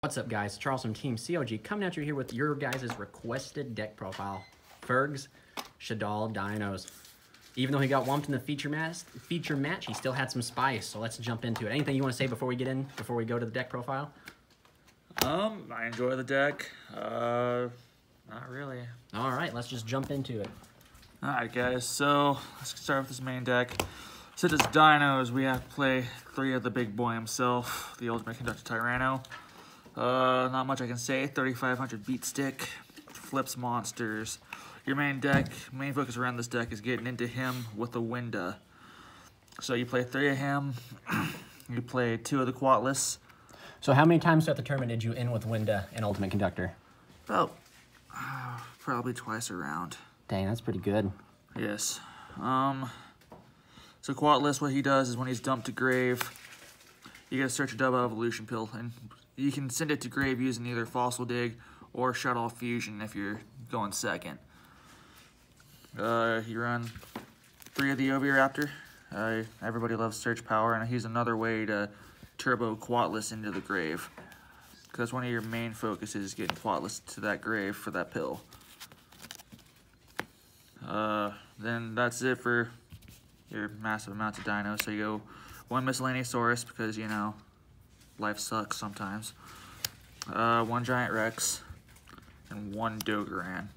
What's up, guys? Charles from Team COG coming at you here with your guys' requested deck profile. Ferg's Shaddoll Dinos. Even though he got wumped in the feature match, he still had some spice. So let's jump into it. Anything you want to say before we go to the deck profile? I enjoy the deck. Not really. All right, let's just jump into it. All right, guys. So let's start with this main deck. Since it's Dinos, we have to play 3 of the big boy himself, the Ultimate Conductor Tyranno. Not much I can say. 3,500 beat stick, flips monsters. Your main focus around this deck is getting into him with a Winda. So you play 3 of him. You play 2 of the Quatless. So how many times throughout the tournament did you end with Winda and Ultimate Conductor? About probably twice around. Dang, that's pretty good. Yes. So Quatless, what he does is when he's dumped to grave, you gotta search a double evolution pill, and you can send it to grave using either Fossil Dig or Shadoll Fusion if you're going second. You run 3 of the Oviraptor. Everybody loves Search Power, and he's another way to turbo Quatless into the grave, because one of your main focuses is getting Quatless to that grave for that pill. Then that's it for your massive amounts of dinos. So you go 1 Miscellaneousaurus because, you know, life sucks sometimes. 1 Giant Rex and 1 Dogoran.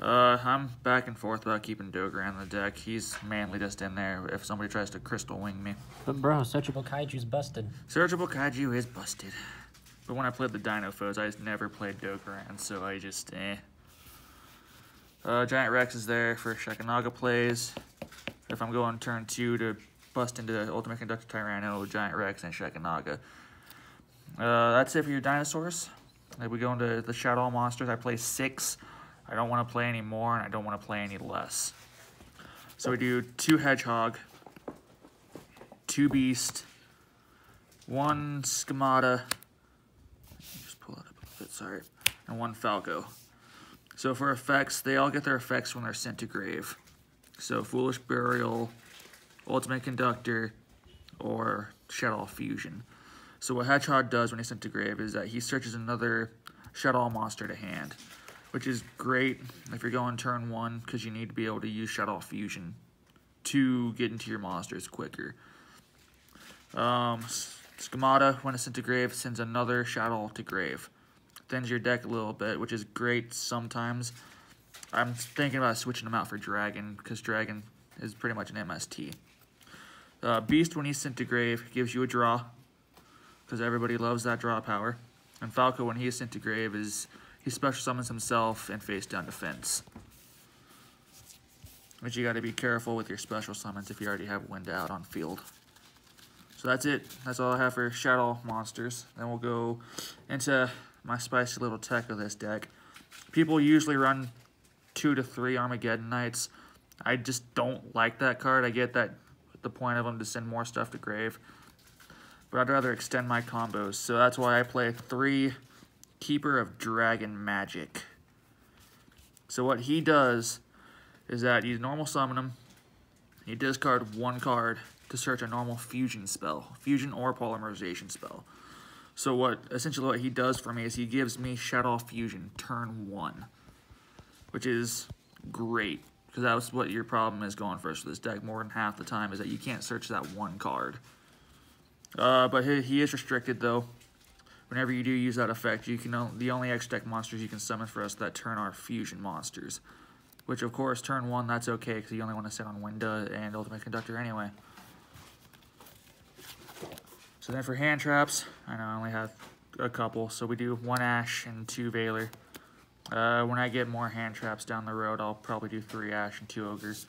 I'm back and forth about keeping Dogoran in the deck. He's mainly just in there if somebody tries to Crystal Wing me. But bro, Searchable Kaiju's busted. Searchable Kaiju is busted. But when I played the Dino foes, I just never played Dogoran, so I just, Giant Rex is there for Shadoll plays. If I'm going turn 2 to bust into the Ultimate Conductor Tyranno, Giant Rex, and Shadoll. That's it for your dinosaurs. If we go into the Shadoll monsters, I play 6. I don't want to play any more, and I don't want to play any less. So we do 2 Hedgehog, 2 Beast, 1 Schemata, just pull it up a bit, sorry, and 1 Falco. So for effects, they all get their effects when they're sent to grave. So Foolish Burial, Ultimate Conductor, or Shadoll Fusion. So what Hedgehog does when he's sent to grave is that he searches another Shadoll monster to hand, which is great if you're going turn 1 because you need to be able to use Shadoll Fusion to get into your monsters quicker. Schemata, when it's sent to grave, sends another Shadoll to grave. Thins your deck a little bit, which is great sometimes. I'm thinking about switching them out for Dragon, because Dragon is pretty much an MST. Beast, when he's sent to grave, gives you a draw, because everybody loves that draw power. And Falco, when he is sent to grave, he special summons himself and face down defense. But you got to be careful with your special summons if you already have Winda out on field. So that's it. That's all I have for Shadoll monsters. Then we'll go into my spicy little tech of this deck. People usually run 2 to 3 Armageddon Knights. I just don't like that card. I get that the point of them to send more stuff to grave, but I'd rather extend my combos. So that's why I play 3 Keeper of Dragon Magic. So what he does is that you normal summon him, you discard 1 card to search a normal fusion spell, fusion or polymerization spell. So essentially what he does for me is he gives me Shadoll Fusion turn 1, which is great, because that was what your problem is going first with this deck more than half the time, is that you can't search that 1 card. But he is restricted though. Whenever you do use that effect, the only X deck monsters you can summon for us that turn are fusion monsters, which of course turn 1 that's okay because you only want to sit on Winda and Ultimate Conductor anyway. So then for hand traps, I know I only have a couple, so we do 1 Ash and 2 Valor. When I get more hand traps down the road, I'll probably do 3 Ash and 2 Ogres.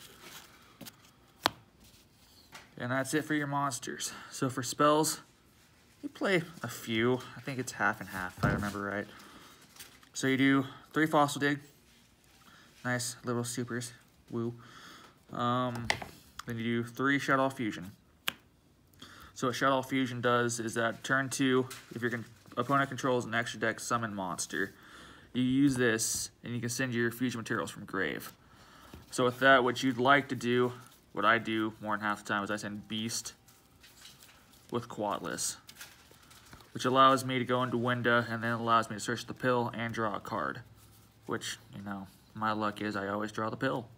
And that's it for your monsters. So for spells, you play a few. I think it's half and half, if I remember right. So you do 3 Fossil Dig. Nice little supers. Woo. Then you do 3 Shadoll Fusion. So what Shadoll Fusion does is that turn 2, if your opponent controls an extra deck summon monster, you use this and you can send your fusion materials from grave. So with that, what you'd like to do, what I do more than half the time, is I send Beast with Quatless. which allows me to go into window, and then allows me to search the pill and draw a card. Which, you know, my luck is I always draw the pill.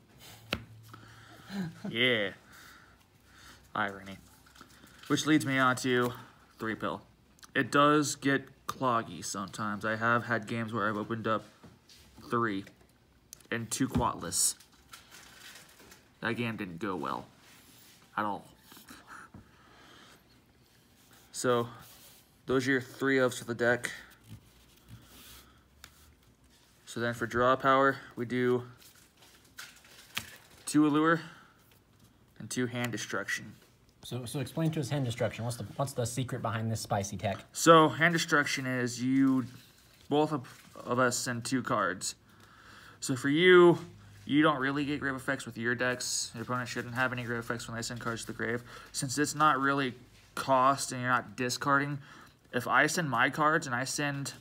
Yeah. Irony. Which leads me on to 3 pill. It does get cloggy sometimes. I have had games where I've opened up 3 and 2 quatless. That game didn't go well at all. So, those are your 3 ofs for the deck. So then for draw power, we do 2 allure and 2 hand destruction. So explain to us hand destruction. What's the secret behind this spicy tech? So hand destruction is both of us send 2 cards. So for you don't really get grave effects with your decks. Your opponent shouldn't have any grave effects when they send cards to the grave. Since it's not really cost and you're not discarding, if I send my cards and I send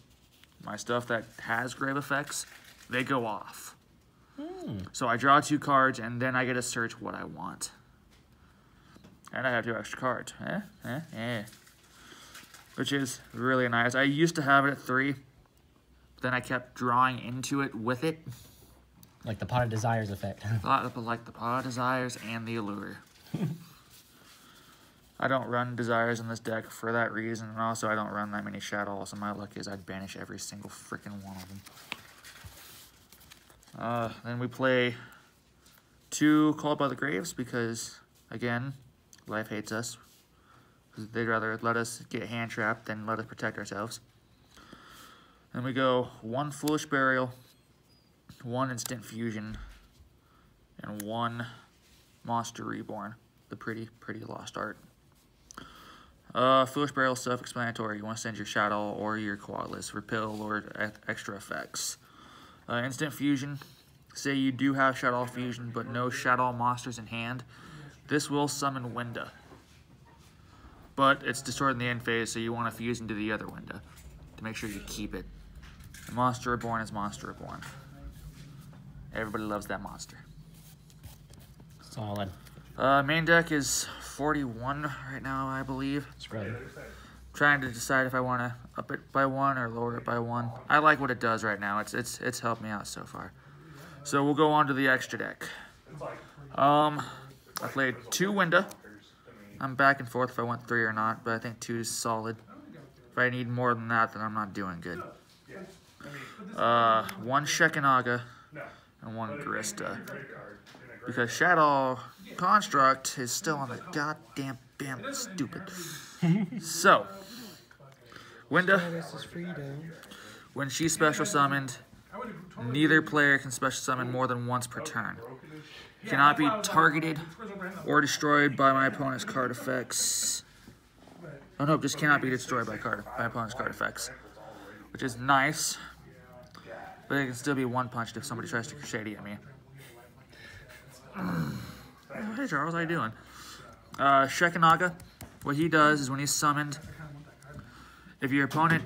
my stuff that has grave effects, they go off. So I draw 2 cards and then I get to search what I want. And I have 2 extra cards. Which is really nice. I used to have it at 3, but then I kept drawing into it with it. Like the Pot of Desires effect. Like the Pot of Desires and the Allure. I don't run Desires in this deck for that reason, and also I don't run that many Shadows, so my luck is I'd banish every single freaking one of them. Then we play 2 Called by the Graves because, again, life hates us. They'd rather let us get hand trapped than let us protect ourselves. Then we go 1 Foolish Burial, 1 Instant Fusion, and 1 Monster Reborn. The pretty lost art. Foolish Burial self-explanatory. You want to send your Shadoll or your quatless for pill or extra effects. Instant Fusion. Say you do have Shadoll Fusion, but no Shadoll monsters in hand. This will summon Window. But it's destroyed in the end phase, so you want to fuse into the other window to make sure you keep it. And Monster Reborn is Monster Reborn. Everybody loves that monster. Solid. Main deck is 41 right now, I believe. Spread. Trying to decide if I want to up it by 1 or lower it by 1. I like what it does right now. It's helped me out so far. So we'll go on to the extra deck. I played 2 window. I'm back and forth if I want 3 or not, but I think 2 is solid. If I need more than that, then I'm not doing good. 1 Shekinaga and 1 Grista. Because Shadoll Construct is still on the goddamn stupid. So, Winda, when she's special summoned, neither player can special summon more than once per turn. Cannot be targeted or destroyed by my opponent's card effects. Oh no, just cannot be destroyed by my opponent's card effects. Which is nice. But it can still be one-punched if somebody tries to shady at me. Hey Charles, how you doing? Shekinaga, what he does is when he's summoned, if your opponent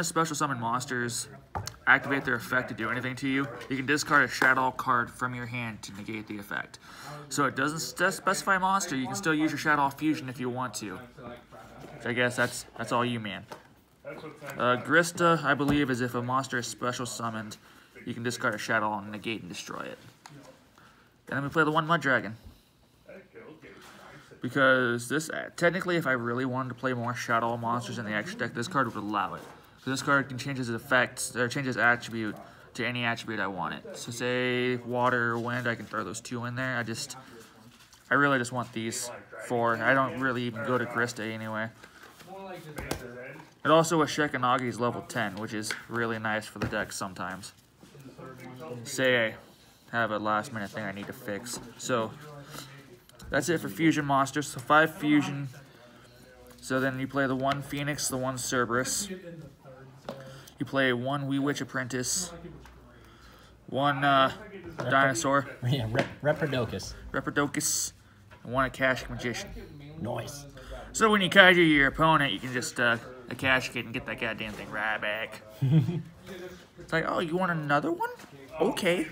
special summon monsters activate their effect to do anything to you, you can discard a Shadoll card from your hand to negate the effect. So it doesn't specify monster, you can still use your Shadoll Fusion if you want to. Which I guess that's all you, man. Grista, I believe, is if a monster is special summoned, you can discard a Shadoll and negate and destroy it. And then we play the 1 Mud Dragon. Because this, technically, if I really wanted to play more Shadoll monsters in the extra deck, this card would allow it. So this card can change its effects, or change its attribute to any attribute I want it. So say water or wind, I can throw those 2 in there. I really just want these 4. I don't really even go to Grista anyway. It also with Shekinagi is level 10, which is really nice for the deck sometimes. Say I have a last minute thing I need to fix. So that's it for fusion monsters. So 5 fusion. So then you play the 1 Phoenix, the 1 Cerberus. You play 1 Wee Witch Apprentice, 1 Dinosaur. Yeah, Reprodocus. And 1 Akashic Magician. Nice. So when you kaiju your opponent, you can just Akashic it and get that goddamn thing right back. It's like, oh, you want another one? Okay.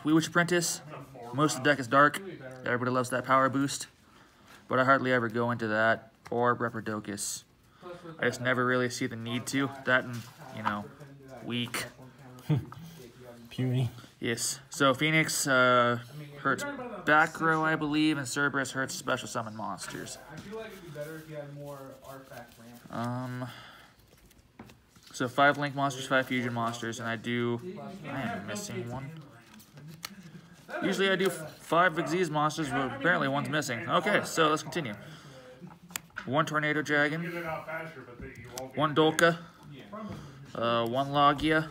Wee Witch Apprentice. Most of the deck is dark. Everybody loves that power boost. But I hardly ever go into that. or Reprodocus. I just never really see the need to. That and, you know, weak. Puny. Yes. So Phoenix hurts back row, I believe, and Cerberus hurts special summon monsters. I feel like it'd be better if you had more artifact ramp. So 5 Link monsters, 5 Fusion monsters, and I am missing one. Usually I do 5 Xyz monsters, but apparently one's missing. Okay, so let's continue. 1 Tornado Dragon, 1 Dolka, 1 Logia,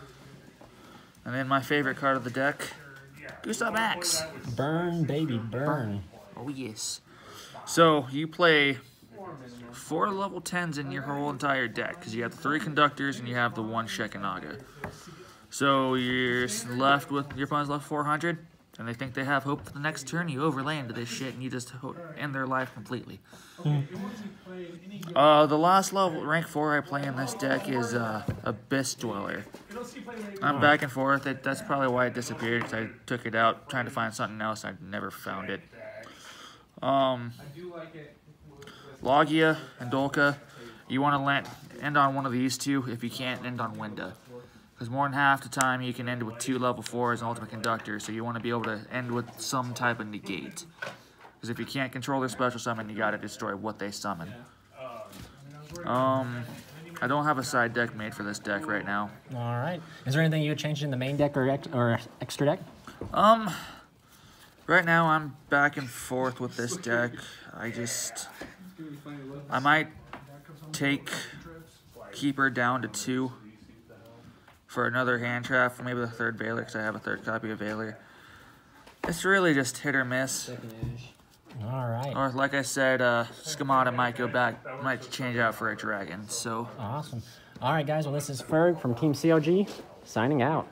and then my favorite card of the deck, Gustav Max. Burn, baby, burn. Oh yes. So you play 4 level 10s in your whole entire deck, because you have the 3 Conductors and you have the 1 Shekinaga. So your opponent's left 400, and they think they have hope for the next turn. You overlay into this shit, and you just end their life completely. The last level, rank 4 I play in this deck is Abyss Dweller. I'm back and forth. That's probably why it disappeared, because I took it out trying to find something else. I never found it. Logia and Dolka, you want to end on one of these two. If you can't, end on Winda. Because more than half the time you can end with 2 level 4s and Ultimate Conductor, so you want to be able to end with some type of negate. Because if you can't control their special summon, you gotta destroy what they summon. I don't have a side deck made for this deck right now. Alright. Is there anything you would change in the main deck or extra deck? Right now I'm back and forth with this deck. I might take Keeper down to 2 for another hand trap, for maybe the 3rd Veiler, because I have a 3rd copy of Veiler. It's really just hit or miss. Alright. Or like I said, Schemata might change out for a dragon. So awesome. Alright guys, well this is Ferg from Team CLG, signing out.